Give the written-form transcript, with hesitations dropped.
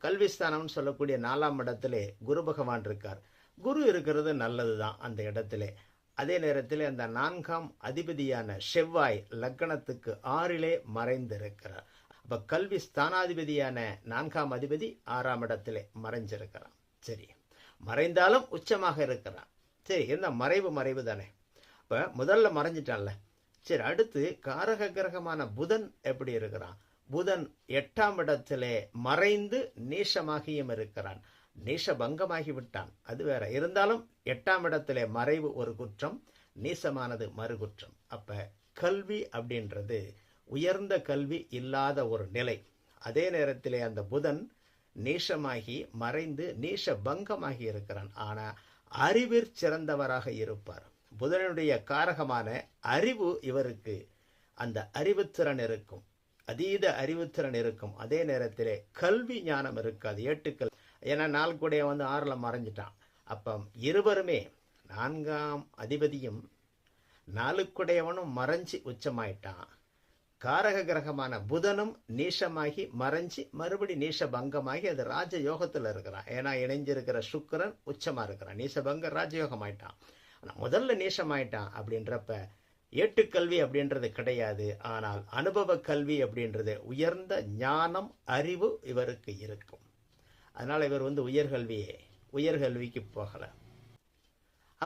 கல்விஸ்தானம்னு சொல்லக்கூடிய 4ஆம் இடத்திலே குரு பகவான் இருக்கார். குரு இருக்கிறது நல்லதுதான் அந்த இடத்திலே. அதே நேரத்தில் அந்த 4ஆம் அதிபதியான செவ்வாய் லக்னத்துக்கு 6லே மறைந்திருக்கிறார். அப்ப கல்வி ஸ்தானாதிபதியான 4ஆம் அதிபதி 6ஆம் இடத்திலே மறைஞ்சிருக்கிறான். சரி, மறைந்தாலும் உச்சமாக இருக்கிறான். சரி, என்ன மறைவு தானே. இப்ப முதல்ல மறைஞ்சிட்டான்ல. சரி, அடுத்து காரக கிரகமான புதன் எப்படி இருக்கிறான்? புதன் 8ஆம் இடத்திலே மறைந்து நீசமாகியும் இருக்கிறான். நீச பங்கமாகி விட்டான், அது வேற. இருந்தாலும் 8ஆம் இடத்திலே மறைவு ஒரு குற்றம், நீசமானது மறு குற்றம். அப்ப கல்வி அப்படின்றது உயர்ந்த கல்வி இல்லாத ஒரு நிலை. அதே நேரத்திலே அந்த புதன் நீசமாகி மறைந்து நீச பங்கமாகி இருக்கிறான். ஆனா அறிவிற் சிறந்தவராக இருப்பார். புதனுடைய காரகமான அறிவு இவருக்கு, அந்த அறிவுத்திறன் இருக்கும், அதீத அறிவுத்திறன் இருக்கும். அதே நேரத்திலே கல்வி ஞானம் இருக்காது, ஏட்டுக்கள். ஏன்னா 4 வந்து 6ல் மறைஞ்சிட்டான். அப்போ இருவருமே 4ஆம் அதிபதியும் 4 மறைஞ்சி உச்சமாயிட்டான். காரக கிரகமான புதனும் நீசமாகி மறைஞ்சி மறுபடி நீச பங்கமாகி அது ராஜயோகத்தில் இருக்கிறான். ஏன்னா இணைஞ்சிருக்கிற சுக்கிரன் உச்சமா இருக்கிறான். நீசபங்க ராஜயோகம் ஆயிட்டான். ஆனால் முதல்ல நீசமாயிட்டான். அப்படின்றப்ப ஏட்டுக்கல்வி அப்படின்றது கிடையாது. ஆனால் அனுபவ கல்வி அப்படின்றது உயர்ந்த ஞானம் அறிவு இவருக்கு இருக்கும். அதனால் இவர் உயர்கல்விக்கு போகலை.